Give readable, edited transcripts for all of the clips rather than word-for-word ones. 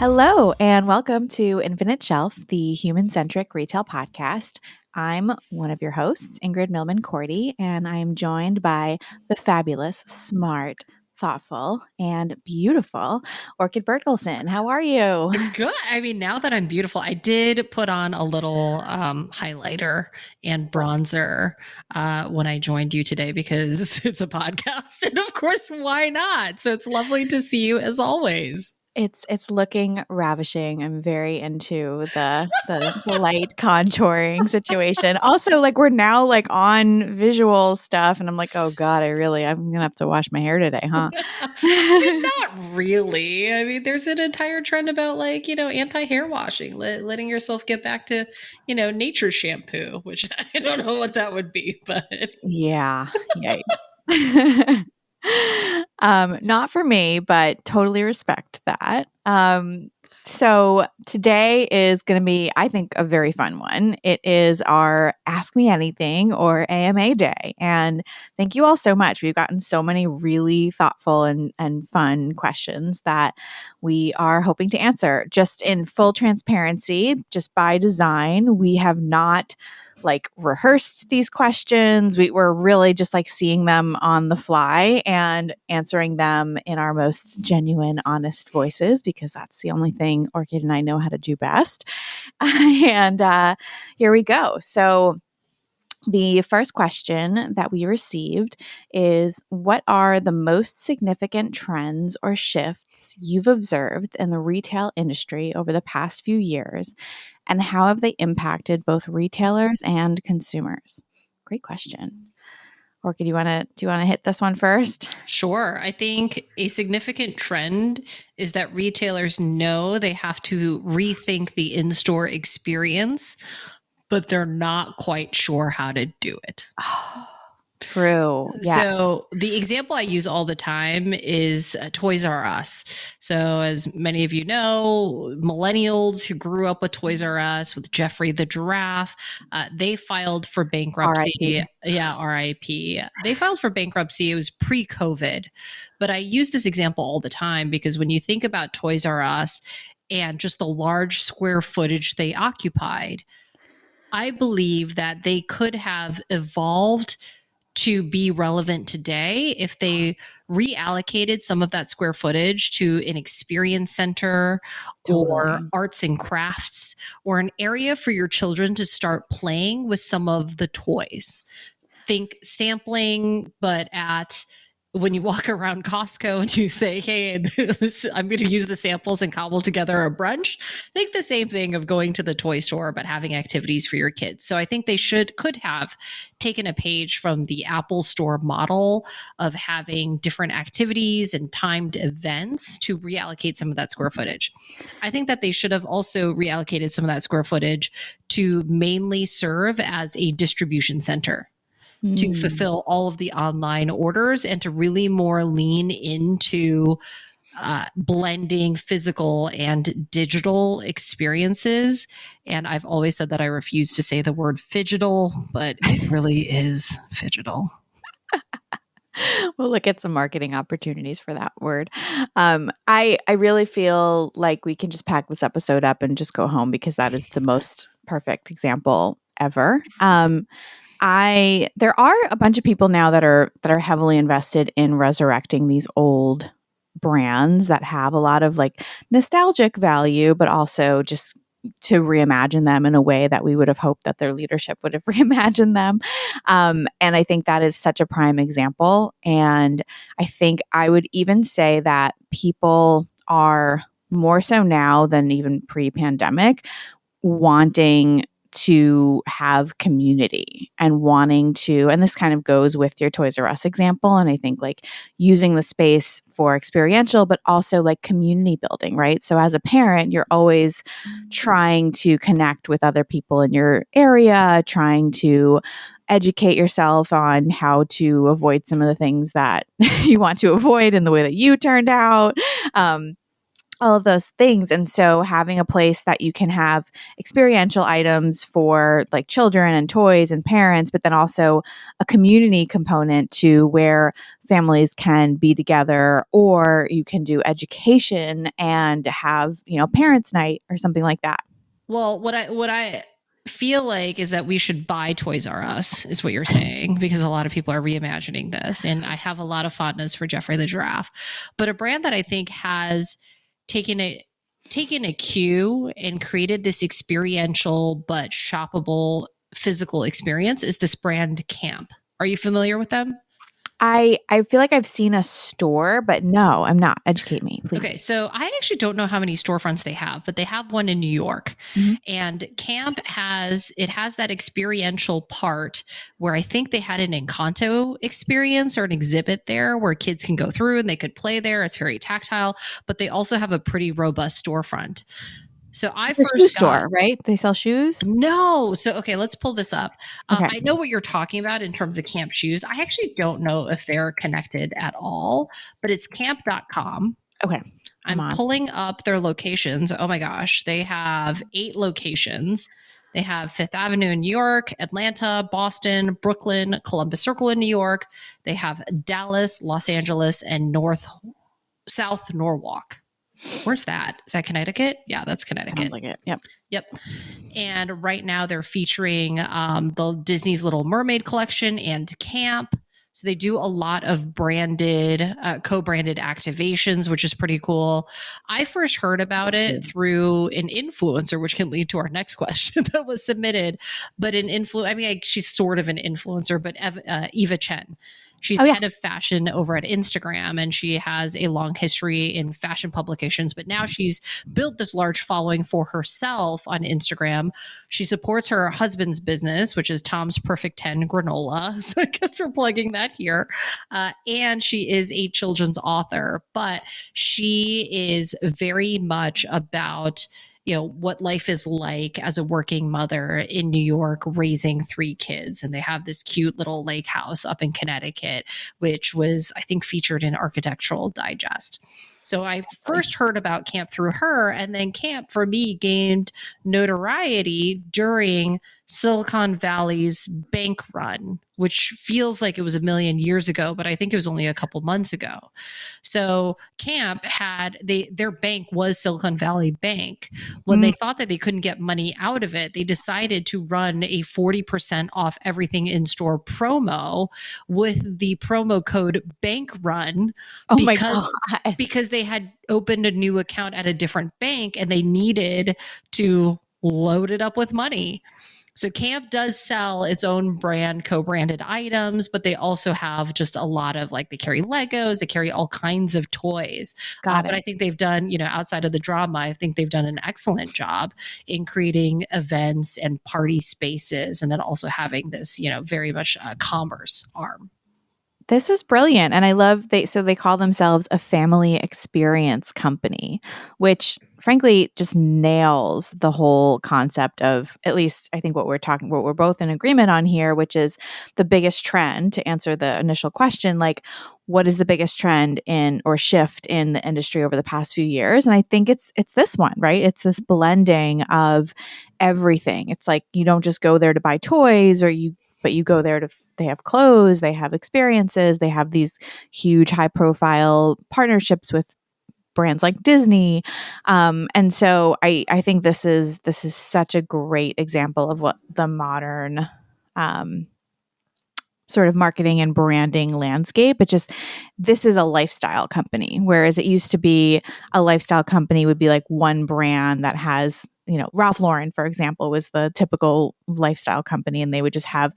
Hello, and welcome to Infinite Shelf, the human-centric retail podcast. I'm one of your hosts, Ingrid Millman-Cordy, and I'm joined by the fabulous, smart, thoughtful, and beautiful Orchid Bertelson. How are you? Good. I mean, now that I'm beautiful, I did put on a little highlighter and bronzer when I joined you today because it's a podcast. And of course, why not? So it's lovely to see you as always. It's looking ravishing. I'm very into the light contouring situation. Also, like we're now like on visual stuff, and I'm like, oh God, I'm gonna have to wash my hair today, huh? I mean, not really. I mean, there's an entire trend about like, anti-hair washing, letting yourself get back to, nature shampoo, which I don't know what that would be, but Yeah. Yikes. Not for me, but totally respect that. So today is going to be, I think, a very fun one. It is our Ask Me Anything or AMA day. And thank you all so much. We've gotten so many really thoughtful and fun questions that we are hoping to answer. Just in full transparency, just by design, we have not rehearsed these questions. We're really just like seeing them on the fly and answering them in our most genuine, honest voices, because that's the only thing Orchid and I know how to do best. And here we go. So the first question that we received is, what are the most significant trends or shifts you've observed in the retail industry over the past few years, and how have they impacted both retailers and consumers? Great question. Orchid, do you want to hit this one first? Sure. I think a significant trend is that retailers know they have to rethink the in-store experience, but they're not quite sure how to do it. Oh, true. Yes. So the example I use all the time is Toys R Us. So as many of you know, millennials who grew up with Toys R Us, with Jeffrey the Giraffe, they filed for bankruptcy. R.I.P. Yeah, RIP. They filed for bankruptcy. It was pre-COVID. But I use this example all the time because when you think about Toys R Us and just the large square footage they occupied, I believe that they could have evolved to be relevant today if they reallocated some of that square footage to an experience center or Totally. arts and crafts or an area for your children to start playing with some of the toys. Think sampling, but at when you walk around Costco and you say, hey, I'm going to use the samples and cobble together a brunch. Think the same thing of going to the toy store, but having activities for your kids. So I think they could have taken a page from the Apple Store model of having different activities and timed events to reallocate some of that square footage. I think that they should have also reallocated some of that square footage to mainly serve as a distribution center to fulfill all of the online orders and to really more lean into blending physical and digital experiences. And I've always said that I refuse to say the word fidgetal, but it really is fidgetal. We'll look at some marketing opportunities for that word. I really feel like we can just pack this episode up and just go home because that is the most perfect example ever. There are a bunch of people now that are heavily invested in resurrecting these old brands that have a lot of like nostalgic value, but also just to reimagine them in a way that we would have hoped that their leadership would have reimagined them. And I think that is such a prime example. And I think I would even say that people are more so now than even pre-pandemic wanting to have community and wanting to, and this kind of goes with your Toys R Us example. And I think like using the space for experiential, but also like community building, right? So as a parent, you're always trying to connect with other people in your area, trying to educate yourself on how to avoid some of the things that you want to avoid in the way that you turned out. all of those things. And so having a place that you can have experiential items for like children and toys and parents, but then also a community component to where families can be together, or you can do education and have, parents' night or something like that. Well, what I feel like is that we should buy Toys R Us, is what you're saying, because a lot of people are reimagining this, and I have a lot of fondness for Jeffrey the Giraffe. But a brand that I think has taken a cue and created this experiential but shoppable physical experience is this brand Camp. Are you familiar with them? I feel like I've seen a store, but no, I'm not. Educate me, please. Okay, so I actually don't know how many storefronts they have, but they have one in New York. Mhm. And Camp has that experiential part where I think they had an Encanto experience or an exhibit there where kids can go through and they could play there. It's very tactile, but they also have a pretty robust storefront. So I It's a shoe first got store, right? They sell shoes? no. So, okay, let's pull this up. Okay. I know what you're talking about in terms of camp shoes. I actually don't know if they're connected at all, but it's camp.com. Okay. I'm I'm on. pulling up their locations. Oh my gosh, they have 8 locations. They have Fifth Avenue in New York, Atlanta, Boston, Brooklyn, Columbus Circle in New York. They have Dallas, Los Angeles, and South Norwalk. Where's that? Is that Connecticut? Yeah, that's Connecticut. Sounds like it. Yep. Yep. And right now they're featuring the Disney's Little Mermaid collection and Camp. So they do a lot of branded, co-branded activations, which is pretty cool. I first heard about it through an influencer, which can lead to our next question that was submitted. But she's sort of an influencer, but Eva Chen. She's Oh, yeah. head of fashion over at Instagram, and she has a long history in fashion publications. But now she's built this large following for herself on Instagram. She supports her husband's business, which is Tom's Perfect 10 Granola. So I guess we're plugging that here. And she is a children's author, but she is very much about what life is like as a working mother in New York raising 3 kids. And they have this cute little lake house up in Connecticut, which was, I think, featured in Architectural Digest. So I first heard about Camp through her, and then Camp for me gained notoriety during Silicon Valley's bank run, which feels like it was a million years ago, but I think it was only a couple months ago. So Camp had their bank was Silicon Valley Bank. When they thought that they couldn't get money out of it, they decided to run a 40% off everything in store promo with the promo code BANKRUN Oh my God. because they had opened a new account at a different bank and they needed to load it up with money. So Camp does sell its own brand, co-branded items, but they also have just a lot of they carry Legos, they carry all kinds of toys. Got But it. I think they've done, outside of the drama, I think they've done an excellent job in creating events and party spaces, and then also having this, very much commerce arm. This is brilliant. And I love they call themselves a family experience company, which frankly just nails the whole concept of, at least I think what we're both in agreement on here, which is the biggest trend. To answer the initial question, what is the biggest trend in or shift in the industry over the past few years? And I think it's this one, right? It's this blending of everything. It's like you don't just go there to buy toys, but you go there they have clothes, they have experiences, they have these huge high profile partnerships with brands like Disney. And so I think this is such a great example of what the modern sort of marketing and branding landscape. This is a lifestyle company, whereas it used to be a lifestyle company would be like one brand that has, Ralph Lauren, for example, was the typical lifestyle company, and they would just have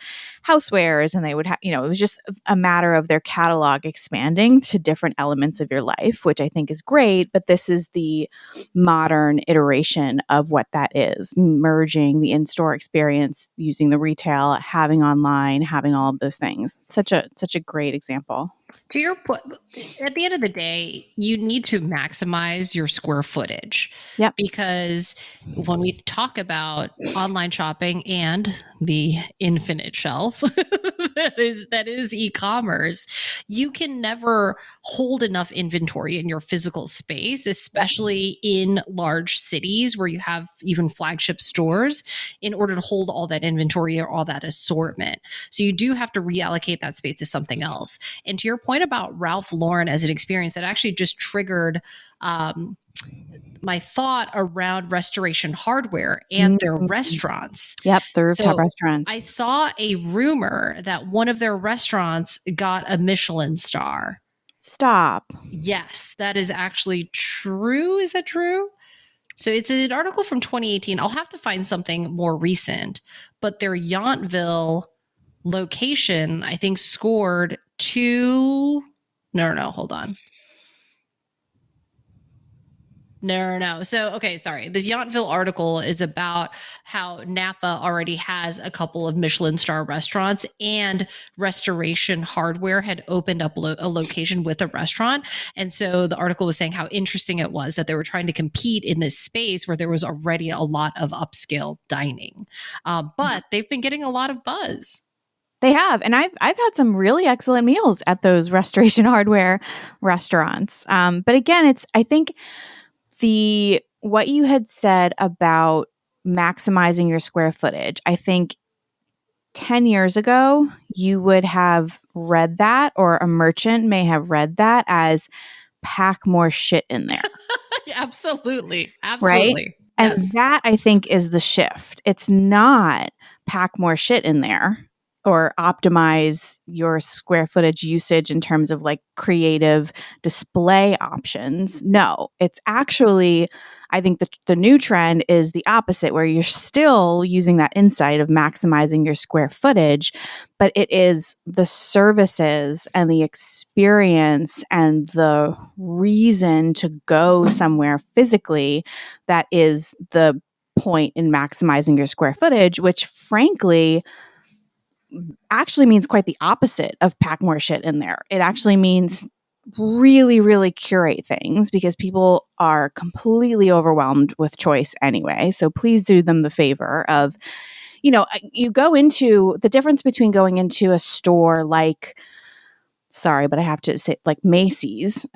housewares, and they would have, it was just a matter of their catalog expanding to different elements of your life, which I think is great. But this is the modern iteration of what that is, merging the in-store experience, using the retail, having online, having all of those things. Such a great example. To your point, at the end of the day, you need to maximize your square footage, Yep. because when we talk about online shopping and the infinite shelf that is e-commerce, you can never hold enough inventory in your physical space, especially in large cities where you have even flagship stores, in order to hold all that inventory or all that assortment. So you do have to reallocate that space to something else. And to your point about Ralph Lauren as an experience, that actually just triggered my thought around Restoration Hardware and their Mhm. restaurants. Yep, the rooftop So restaurants. I saw a rumor that one of their restaurants got a Michelin star. Stop. Yes, that is actually true. Is that true? So it's an article from 2018. I'll have to find something more recent, but their Yountville location, I think, scored two. No, hold on. No. So, okay, sorry. This Yountville article is about how Napa already has a couple of Michelin star restaurants, and Restoration Hardware had opened up a location with a restaurant. And so the article was saying how interesting it was that they were trying to compete in this space where there was already a lot of upscale dining. But they've been getting a lot of buzz. They have, and I've had some really excellent meals at those Restoration Hardware restaurants. But again, it's I think the what you had said about maximizing your square footage. I think 10 years ago, you would have read that, or a merchant may have read that as pack more shit in there. Absolutely. Right? Absolutely. And Yes. that I think is the shift. It's not pack more shit in there or optimize your square footage usage in terms of like creative display options. No, it's actually, I think the new trend is the opposite, where you're still using that insight of maximizing your square footage, but it is the services and the experience and the reason to go somewhere physically that is the point in maximizing your square footage, which frankly actually means quite the opposite of pack more shit in there. It actually means really, really curate things, because people are completely overwhelmed with choice anyway. So please do them the favor of, you go into the difference between going into a store like, sorry, but I have to say, like Macy's,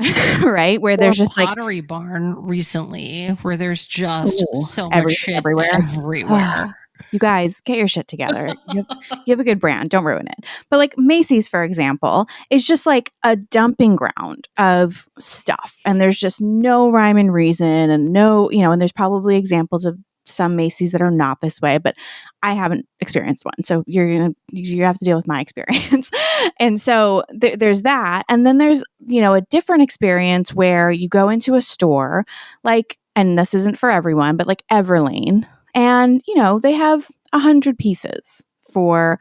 right? Where Or there's just like, Pottery Barn recently, where there's just ooh, so much everything shit everywhere. everywhere. You guys, get your shit together. You have a good brand. Don't ruin it. But like Macy's, for example, is just like a dumping ground of stuff. And there's just no rhyme and reason, and no, and there's probably examples of some Macy's that are not this way, but I haven't experienced one. So you have to deal with my experience. And so there's that. And then there's, a different experience where you go into a store like, and this isn't for everyone, but like Everlane, and they have 100 pieces for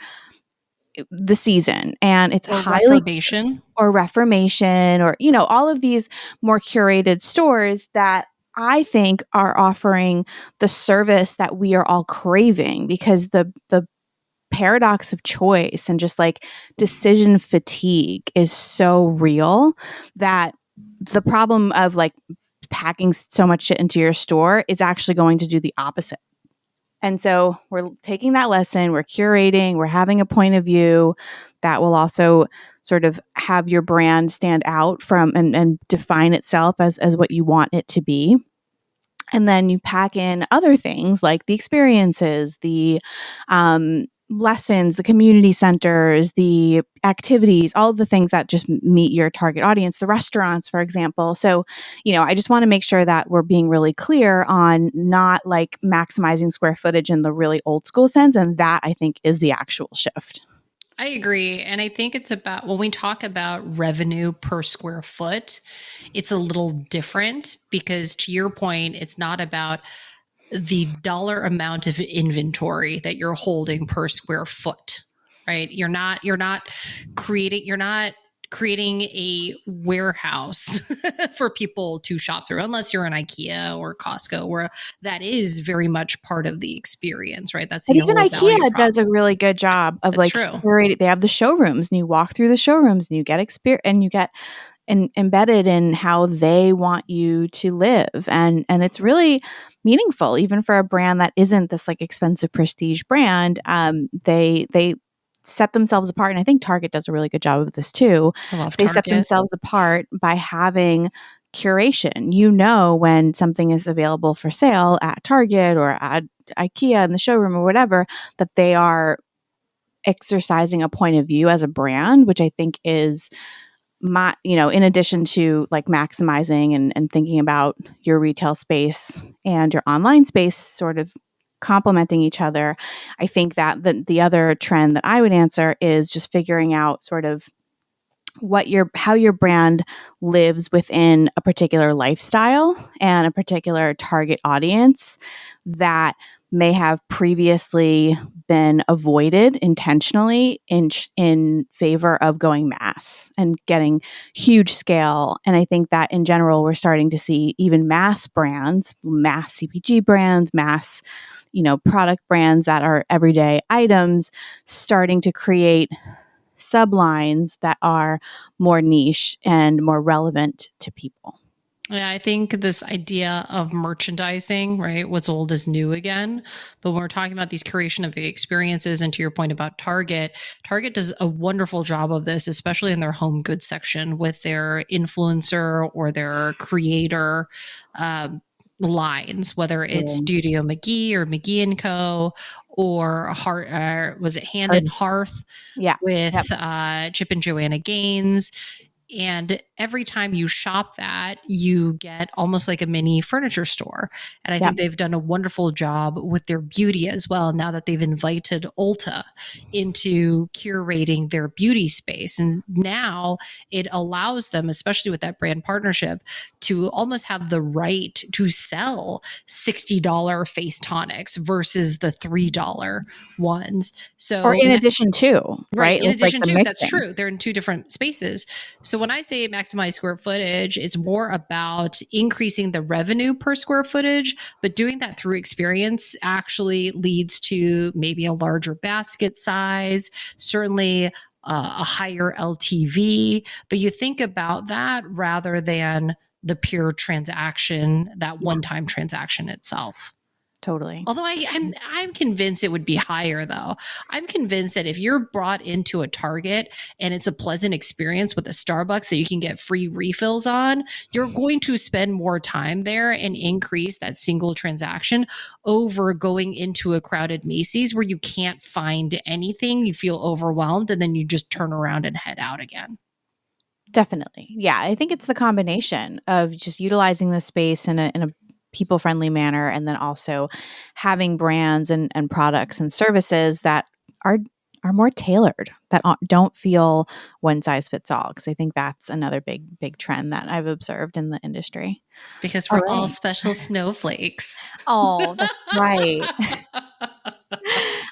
the season, and it's Or highly, Reformation. or Reformation, or all of these more curated stores that I think are offering the service that we are all craving, because the paradox of choice and just like decision fatigue is so real that the problem of like packing so much shit into your store is actually going to do the opposite. And so we're taking that lesson, we're curating, we're having a point of view that will also sort of have your brand stand out from and define itself as what you want it to be. And then you pack in other things like the experiences, the lessons, the community centers, the activities, all of the things that just meet your target audience, the restaurants, for example. So, I just want to make sure that we're being really clear on not like maximizing square footage in the really old school sense. And that I think is the actual shift. I agree. And I think it's about, when we talk about revenue per square foot, it's a little different, because to your point, it's not about the dollar amount of inventory that you're holding per square foot, right? You're not creating a warehouse for people to shop through, unless you're an IKEA or Costco, where that is very much part of the experience, right? That's And the even whole value IKEA prop. does a really good job of That's like true. curating. They have the showrooms, and you walk through the showrooms, and you get and you get embedded in how they want you to live, and it's really meaningful, even for a brand that isn't this like expensive prestige brand. They set themselves apart, and I think Target does a really good job of this too. I love They set Target. themselves apart by having curation. You know when something is available for sale at Target or at IKEA in the showroom or whatever, that they are exercising a point of view as a brand, which I think is in addition to like maximizing and thinking about your retail space and your online space sort of complementing each other. I think that the other trend that I would answer is just figuring out sort of how your brand lives within a particular lifestyle and a particular target audience that may have previously been avoided intentionally in favor of going mass and getting huge scale. And I think that in general, we're starting to see even mass brands, mass CPG brands, mass product brands that are everyday items starting to create sublines that are more niche and more relevant to people. Yeah, I think this idea of merchandising, right? What's old is new again. But when we're talking about these curation of the experiences, and to your point about Target, Target does a wonderful job of this, especially in their home goods section with their influencer or their creator lines, whether it's Studio McGee or McGee and Co. or was it Hand and Hearth Yeah. with Yep. Chip and Joanna Gaines. And every time you shop that, you get almost like a mini furniture store. And I Yep. think they've done a wonderful job with their beauty as well, now that they've invited Ulta into curating their beauty space. And now it allows them, especially with that brand partnership, to almost have the right to sell $60 face tonics versus the $3 ones. So, Or in addition to, right. right? In It's like addition the to, that's mixing. true. They're in two different spaces. So when I say maximize square footage, it's more about increasing the revenue per square footage, but doing that through experience actually leads to maybe a larger basket size, certainly a higher LTV. But you think about that rather than the pure transaction, that one-time transaction itself. Totally. Although I'm convinced it would be higher though. I'm convinced that if you're brought into a Target and it's a pleasant experience with a Starbucks that you can get free refills on, you're going to spend more time there and increase that single transaction over going into a crowded Macy's where you can't find anything, you feel overwhelmed, and then you just turn around and head out again. Definitely. Yeah. I think it's the combination of just utilizing the space in a people friendly manner, and then also having brands and products and services that are more tailored, that don't feel one size fits all. Because I think that's another big trend that I've observed in the industry. Because All we're all right. special snowflakes. Oh, that's right.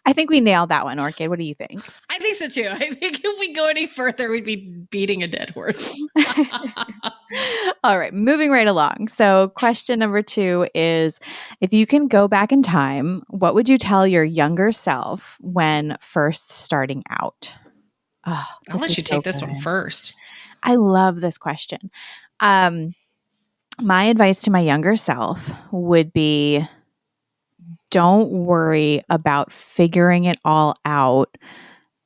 I think we nailed that one, Orchid. What do you think? I think so too. I think if we go any further, we'd be beating a dead horse. All right, moving right along. So, question number 2 is, if you can go back in time, what would you tell your younger self when first starting out? Oh, I'll this let is you so take this one good. first. I love this question. My advice to my younger self would be, don't worry about figuring it all out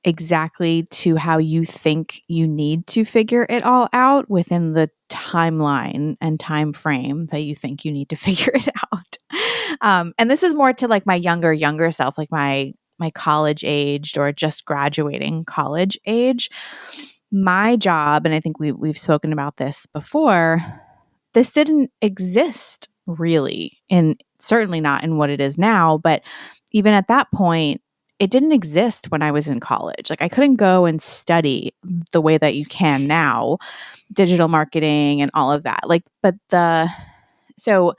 exactly to how you think you need to figure it all out within the timeline and time frame that you think you need to figure it out. And this is more to like my younger self, like my college aged or just graduating college age. My job, and I think we've spoken about this before, this didn't exist really, in certainly not in what it is now, but even at that point, it didn't exist when I was in college. Like I couldn't go and study the way that you can now, digital marketing and all of that. So,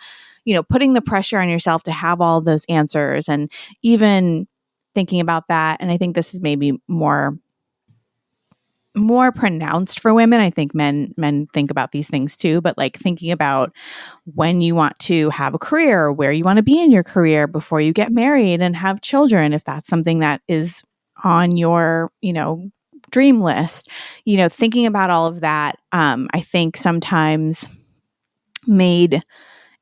putting the pressure on yourself to have all those answers, and even thinking about that, and I think this is maybe more more pronounced for women. I think men think about these things too, but like thinking about when you want to have a career, where you want to be in your career before you get married and have children, if that's something that is on your, dream list, thinking about all of that, I think sometimes made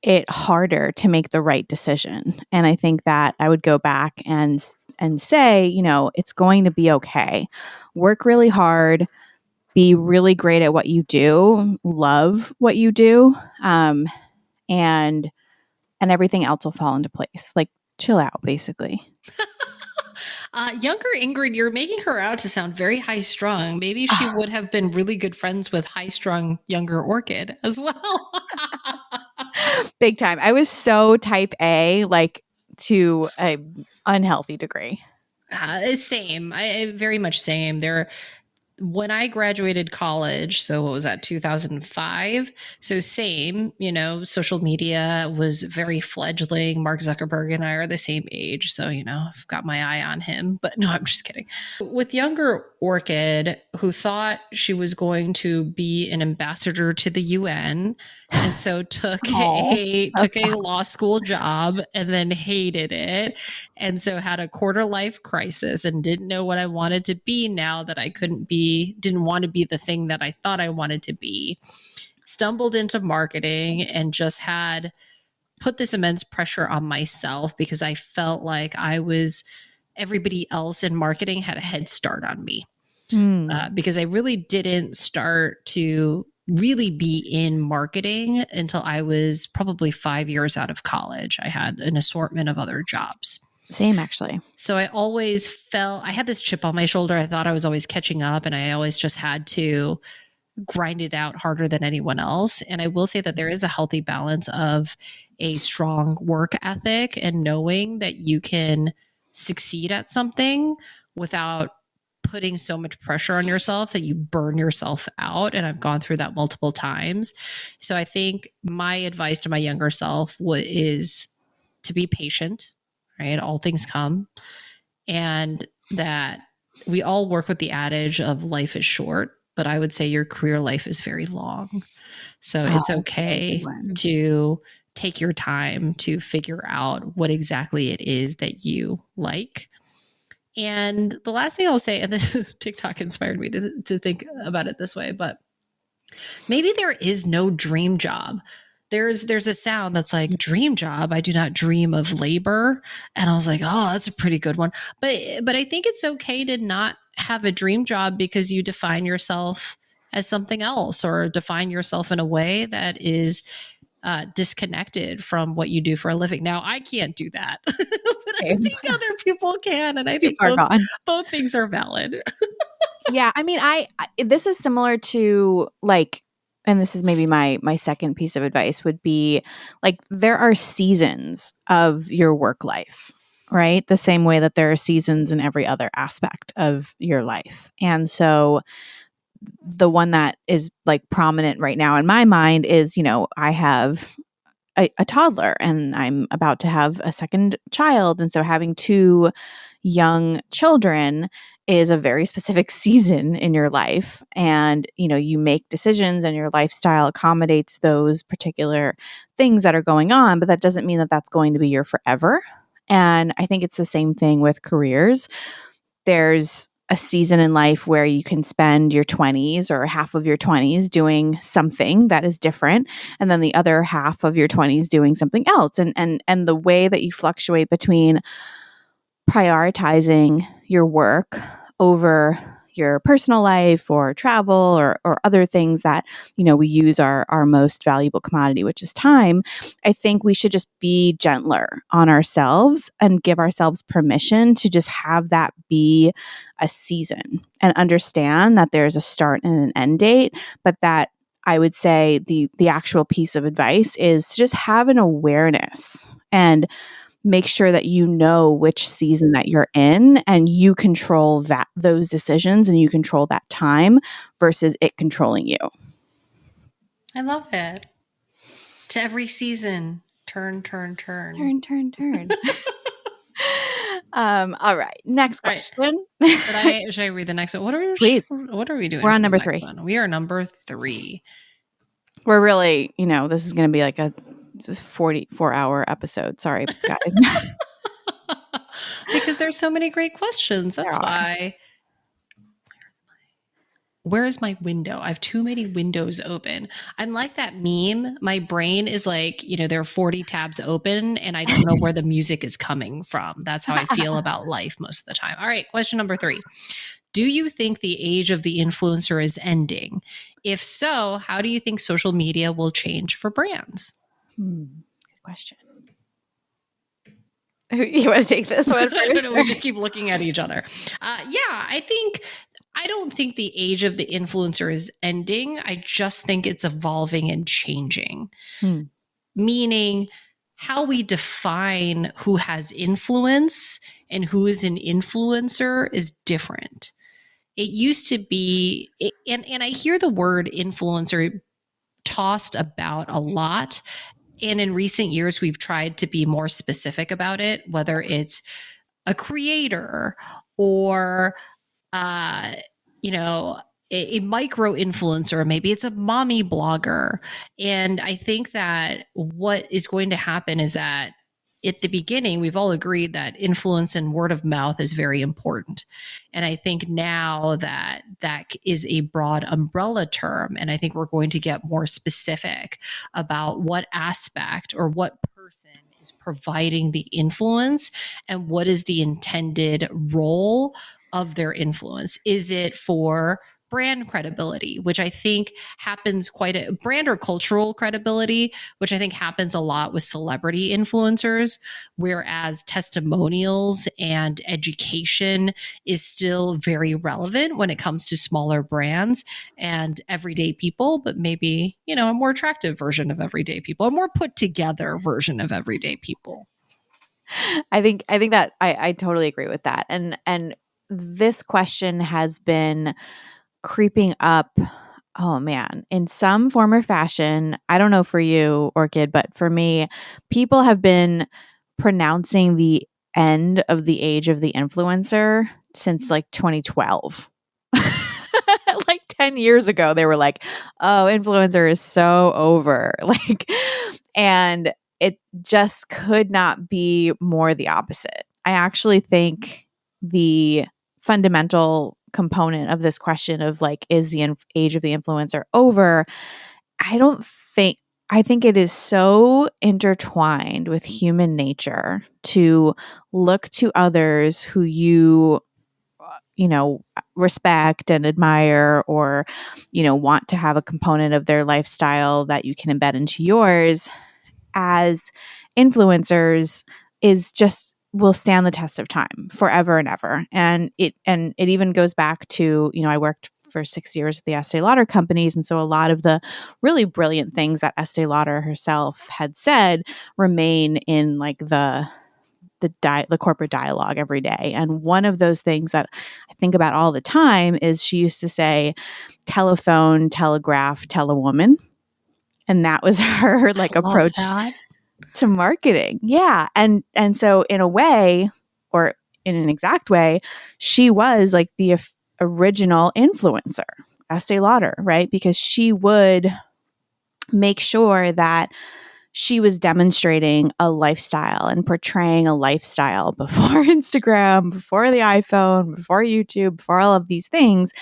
it harder to make the right decision. And I think that I would go back and say, it's going to be okay. Work really hard, be really great at what you do, love what you do, and everything else will fall into place. Like chill out, basically. Younger Ingrid, you're making her out to sound very high strung. Maybe she would have been really good friends with high strung younger Orchid as well. Big time. I was so type A, like to a unhealthy degree. Same. I very much same. When I graduated college, so what was that, 2005? So same, social media was very fledgling. Mark Zuckerberg and I are the same age. So, I've got my eye on him. But no, I'm just kidding. With younger Orchid, who thought she was going to be an ambassador to the UN, and so took a law school job and then hated it, and so had a quarter life crisis and didn't know what I wanted to be now that I didn't want to be the thing that I thought I wanted to be. Stumbled into marketing and just had put this immense pressure on myself because I felt like everybody else in marketing had a head start on me. Because I really didn't start to really be in marketing until I was probably 5 years out of college. I had an assortment of other jobs. Same, actually. So I always felt I had this chip on my shoulder. I thought I was always catching up, and I always just had to grind it out harder than anyone else. And I will say that there is a healthy balance of a strong work ethic and knowing that you can succeed at something without putting so much pressure on yourself that you burn yourself out. And I've gone through that multiple times. So I think my advice to my younger self is to be patient, right? All things come. And that we all work with the adage of life is short, but I would say your career life is very long. So it's okay to take your time to figure out what exactly it is that you like. And the last thing I'll say, and this TikTok inspired me to think about it this way, but maybe there is no dream job. There's a sound that's like dream job. I do not dream of labor. And I was like, oh, that's a pretty good one. But I think it's okay to not have a dream job because you define yourself as something else or define yourself in a way that is disconnected from what you do for a living. Now, I can't do that, but I think other people can. And I think both things are valid. Yeah. I mean, this is similar to like, and this is maybe my second piece of advice would be like, there are seasons of your work life, right? The same way that there are seasons in every other aspect of your life. And so the one that is like prominent right now in my mind is, I have a toddler and I'm about to have a second child. And so having two young children is a very specific season in your life. And, you make decisions and your lifestyle accommodates those particular things that are going on, but that doesn't mean that that's going to be your forever. And I think it's the same thing with careers. There's a season in life where you can spend your 20s or half of your 20s doing something that is different, and then the other half of your 20s doing something else. And the way that you fluctuate between prioritizing your work over your personal life or travel or other things that, we use our most valuable commodity, which is time. I think we should just be gentler on ourselves and give ourselves permission to just have that be a season and understand that there's a start and an end date, but that I would say the actual piece of advice is to just have an awareness and make sure that you know which season that you're in and you control those decisions and you control that time versus it controlling you. I love it. To every season, turn. Turn. All right. Next All right. question. Should I read the next one? What Please. are we doing? We're on for the number next 3. one? We are number 3. We're really, this is going to be like a 44-hour episode. Sorry, guys. Because there's so many great questions. There That's are. why. Where is my window? I have too many windows open. I'm like that meme. My brain is like, there are 40 tabs open and I don't know where the music is coming from. That's how I feel about life most of the time. All right, question number 3. Do you think the age of the influencer is ending? If so, how do you think social media will change for brands? Good question. You want to take this one first? No, we just keep looking at each other. I don't think the age of the influencer is ending. I just think it's evolving and changing. Meaning how we define who has influence and who is an influencer is different. It used to be, and I hear the word influencer tossed about a lot. And in recent years, we've tried to be more specific about it, whether it's a creator or, a micro influencer, maybe it's a mommy blogger. And I think that what is going to happen is that at the beginning, we've all agreed that influence and word of mouth is very important. And I think now that is a broad umbrella term. And I think we're going to get more specific about what aspect or what person is providing the influence and what is the intended role of their influence. Is it for brand credibility, which I think happens brand or cultural credibility, which I think happens a lot with celebrity influencers, whereas testimonials and education is still very relevant when it comes to smaller brands and everyday people, but maybe, a more attractive version of everyday people, a more put together version of everyday people. I think that I totally agree with that. And this question has been creeping up, oh man, in some form or fashion. I don't know for you, Orchid, but for me, people have been pronouncing the end of the age of the influencer since like 2012. Like 10 years ago, they were like, oh, influencer is so over. And it just could not be more the opposite. I actually think the fundamental component of this question of is the age of the influencer over? I think it is so intertwined with human nature to look to others who you respect and admire, or want to have a component of their lifestyle that you can embed into yours as influencers is just will stand the test of time forever and ever. And it even goes back to, I worked for 6 years at the Estee Lauder companies. And so a lot of the really brilliant things that Estee Lauder herself had said remain in the corporate dialogue every day. And one of those things that I think about all the time is she used to say, telephone, telegraph, tell a woman. And that was her approach to marketing. Yeah. And so in a way, or in an exact way, she was like the original influencer, Estee Lauder, right? Because she would make sure that she was demonstrating a lifestyle and portraying a lifestyle before Instagram, before the iPhone, before YouTube, before all of these things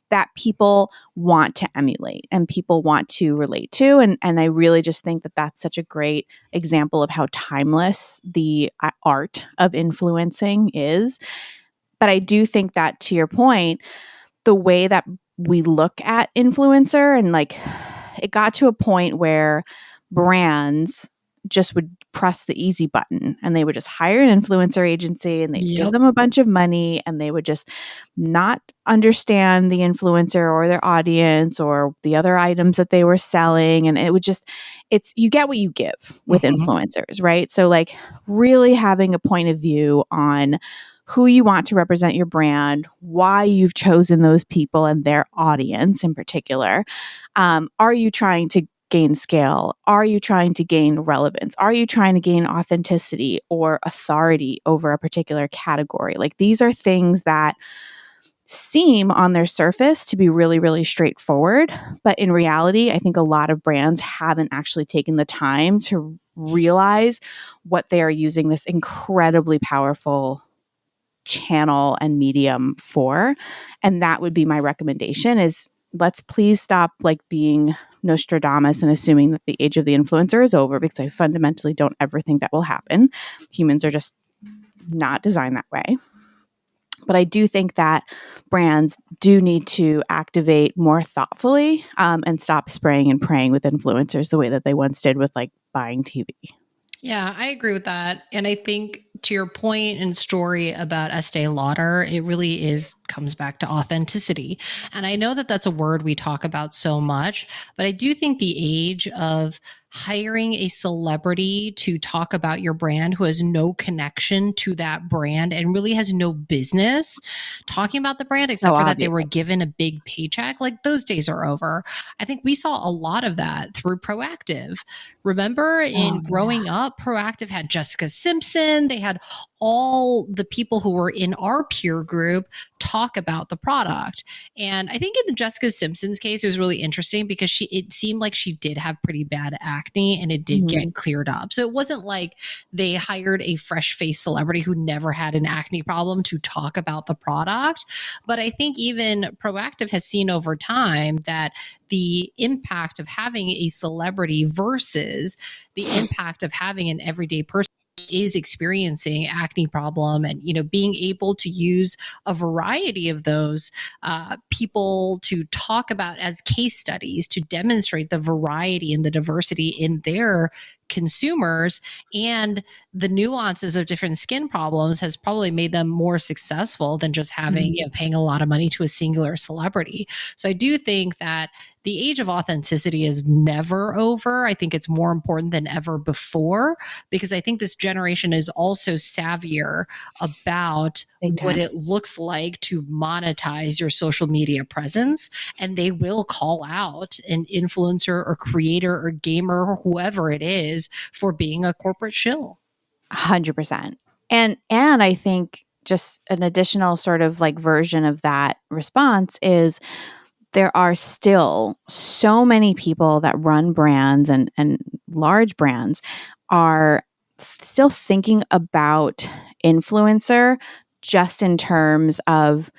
that people want to emulate and people want to relate to. And I really just think that that's such a great example of how timeless the art of influencing is. But I do think that, to your point, the way that we look at influencer, and it got to a point where brands just would press the easy button and they would just hire an influencer agency and they'd give them a bunch of money, and they would just not understand the influencer or their audience or the other items that they were selling. And it would just, you get what you give with influencers, right? So really having a point of view on who you want to represent your brand, why you've chosen those people and their audience in particular. Are you trying to gain scale? Are you trying to gain relevance? Are you trying to gain authenticity or authority over a particular category? Like, these are things that seem on their surface to be really, really straightforward. But in reality, I think a lot of brands haven't actually taken the time to realize what they are using this incredibly powerful channel and medium for. And that would be my recommendation is, let's please stop like being Nostradamus and assuming that the age of the influencer is over, because I fundamentally don't ever think that will happen. Humans are just not designed that way. But I do think that brands do need to activate more thoughtfully, and stop spraying and praying with influencers the way that they once did with like buying TV. Yeah, I agree with that. And I think to your point and story about Estee Lauder, it really comes back to authenticity. And I know that that's a word we talk about so much, but I do think the age of hiring a celebrity to talk about your brand who has no connection to that brand and really has no business talking about the brand, So except for that they obvious. were given a big paycheck, like those days are over. I think we saw a lot of that through Proactive. Remember in Oh, growing up, Proactive had Jessica Simpson. They had all the people who were in our peer group talk about the product. And I think in the Jessica Simpson's case, it was really interesting because it seemed like she did have pretty bad acne and it did get cleared up. So it wasn't like they hired a fresh faced celebrity who never had an acne problem to talk about the product. But I think even Proactive has seen over time that the impact of having a celebrity versus the impact of having an everyday person is experiencing acne problem, and being able to use a variety of those people to talk about as case studies to demonstrate the variety and the diversity in their consumers and the nuances of different skin problems has probably made them more successful than just having paying a lot of money to a singular celebrity. So I do think that the age of authenticity is never over. I think it's more important than ever before, because I think this generation is also savvier about what it looks like to monetize your social media presence. And they will call out an influencer or creator or gamer or whoever it is for being a corporate shill. 100%. And I think just an additional sort of like version of that response is, there are still so many people that run brands and large brands are still thinking about influencer just in terms of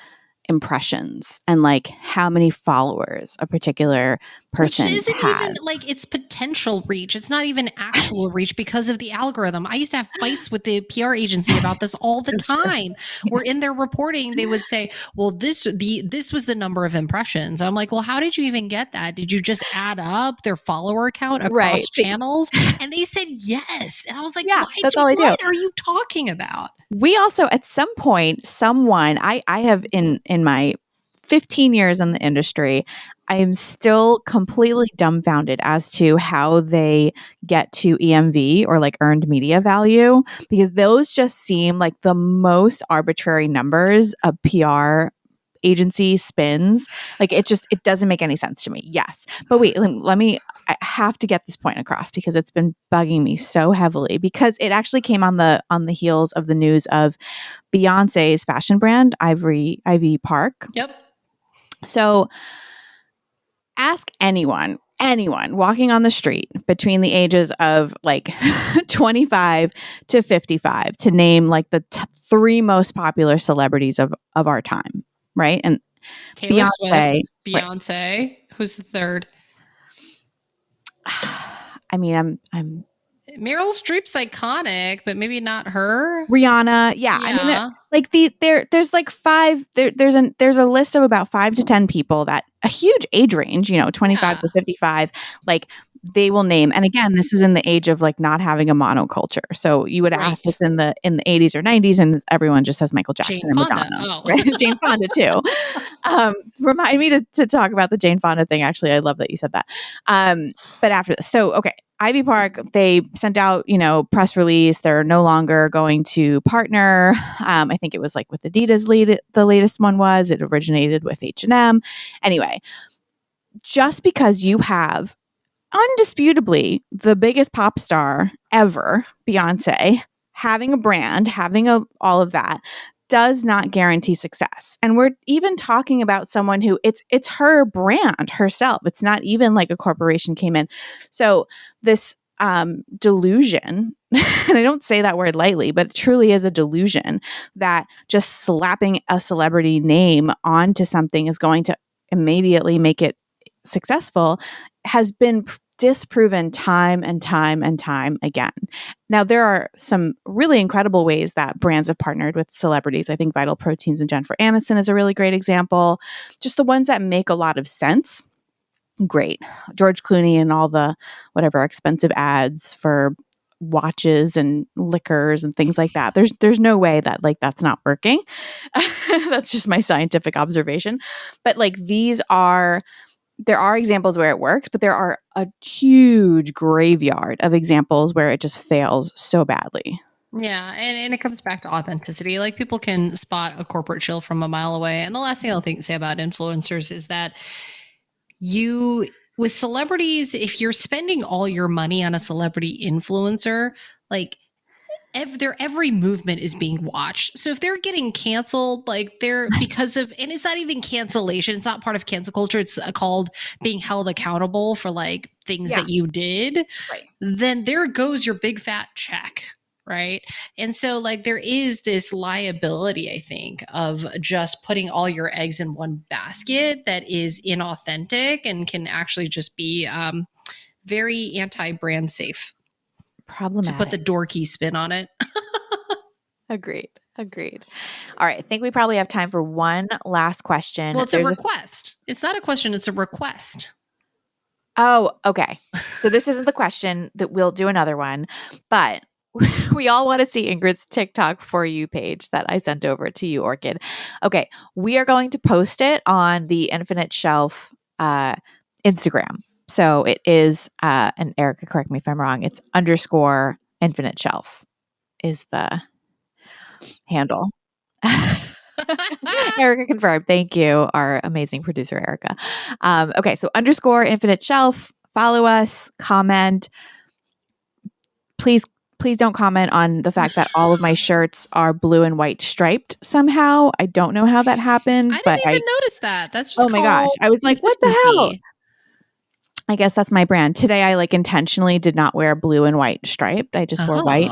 impressions and like how many followers a particular Which person isn't even has. like its potential reach. It's not even actual reach because of the algorithm. I used to have fights with the PR agency about this all the time. Where in their reporting they would say, "Well, this was the number of impressions." I'm like, "Well, how did you even get that? Did you just add up their follower count across Right. channels?" And they said yes. And I was like, Yeah, "Why? that's all I do. What are you talking about?" We also, at some point, someone I have in my 15 years in the industry, I am still completely dumbfounded as to how they get to EMV or like earned media value, because those just seem like the most arbitrary numbers a PR agency spins. Like, it doesn't make any sense to me. Yes. But wait, I have to get this point across because it's been bugging me so heavily, because it actually came on the heels of the news of Beyonce's fashion brand, Ivy Park. Yep. So ask anyone walking on the street between the ages of like 25 to 55 to name like the three most popular celebrities of our time, right? And Taylor Swift, Beyonce, right. Beyonce. Who's the third? I mean, I'm Meryl Streep's iconic, but maybe not her. Rihanna. Yeah. I mean, Yeah. like there's like there's a list of about 5 to 10 people that a huge age range, 25 Yeah. to 55, like they will name. And again, this is in the age of like not having a monoculture. So you would ask Right. this in the 80s or 90s and everyone just says Michael Jane Jackson and Fonda. Madonna, Oh. right? Jane Fonda too. Remind me to talk about the Jane Fonda thing. Actually, I love that you said that. But after this, so okay. Ivy Park, they sent out, press release. They're no longer going to partner. I think it was like with Adidas. The latest one was, it originated with H&M. Anyway, just because you have undisputably the biggest pop star ever, Beyonce, having a brand, all of that does not guarantee success. And we're even talking about someone who it's her brand herself. It's not even like a corporation came in. So this delusion, and I don't say that word lightly, but it truly is a delusion that just slapping a celebrity name onto something is going to immediately make it successful, has been disproven time and time and time again. Now, there are some really incredible ways that brands have partnered with celebrities. I think Vital Proteins and Jennifer Aniston is a really great example. Just the ones that make a lot of sense. Great. George Clooney and all the whatever expensive ads for watches and liquors and things like that. There's no way that like that's not working. That's just my scientific observation. But like there are examples where it works, but there are a huge graveyard of examples where it just fails so badly. Yeah, and it comes back to authenticity. Like people can spot a corporate shill from a mile away. And the last thing I'll say about influencers is that with celebrities, if you're spending all your money on a celebrity influencer, like their every movement is being watched. So if they're getting canceled, like they're because of, and it's not even cancellation. It's not part of cancel culture. It's called being held accountable for like things that you did. Right. Then there goes your big fat check. Right. And so like there is this liability, I think, of just putting all your eggs in one basket that is inauthentic and can actually just be very anti-brand safe. Problematic. To put the dorky spin on it. Agreed. All right. I think we probably have time for one last question. Well, it's a request. It's not a question. It's a request. Oh, okay. So this isn't the question. That we'll do another one, but we all want to see Ingrid's TikTok For You page that I sent over to you, Orchid. Okay. We are going to post it on the Infinite Shelf Instagram. So it is, and Erica, correct me if I'm wrong, it's _Infinite Shelf is the handle. Erica confirmed. Thank you, our amazing producer, Erica. Okay, so _Infinite Shelf. Follow us, comment. Please don't comment on the fact that all of my shirts are blue and white striped somehow. I don't know how that happened. I didn't even notice that. That's just oh my gosh. I was like, what the hell? I guess that's my brand. Today I like intentionally did not wear blue and white striped. I just wore white.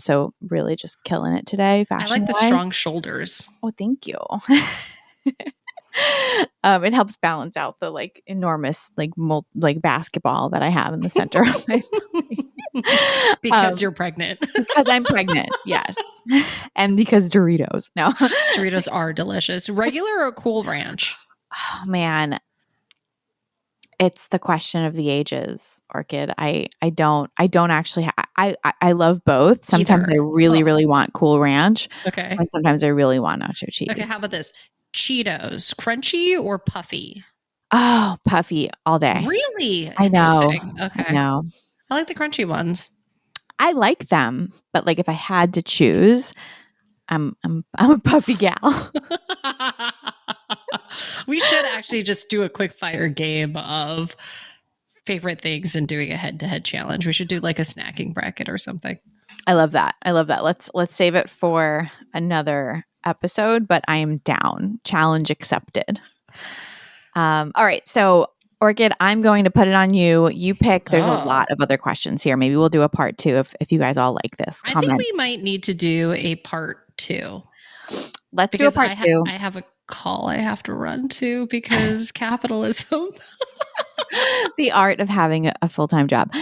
So really just killing it today. Fashion. I like the strong shoulders. Oh, thank you. It helps balance out the like enormous like basketball that I have in the center of my because you're pregnant. Because I'm pregnant, yes. And because Doritos. No. Doritos are delicious. Regular or Cool Ranch? Oh man. It's the question of the ages, Orchid. I don't actually I love both. Sometimes I really want Cool Ranch. Okay. And sometimes I really want nacho cheese. Okay, how about this? Cheetos, crunchy or puffy? Oh, puffy all day. Really? I know. Okay. I know. I like the crunchy ones. I like them, but like if I had to choose, I'm a puffy gal. We should actually just do a quick fire game of favorite things and doing a head-to-head challenge. We should do like a snacking bracket or something. I love that. Let's save it for another episode, but I am down. Challenge accepted. All right. So Orchid, I'm going to put it on you. You pick. There's a lot of other questions here. Maybe we'll do a part 2 if you guys all like this. I think we might need to do a part 2. Let's do a part 2. I have a call I have to run to because capitalism. The art of having a full-time job.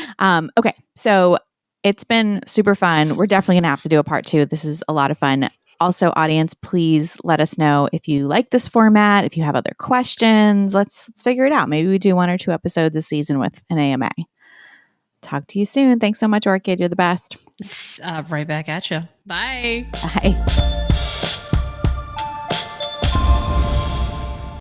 Okay. So it's been super fun. We're definitely going to have to do a part 2. This is a lot of fun. Also, audience, please let us know if you like this format, if you have other questions. Let's figure it out. Maybe we do 1 or 2 episodes this season with an AMA. Talk to you soon. Thanks so much, Orchid. You're the best. Right back at you. Bye. Bye.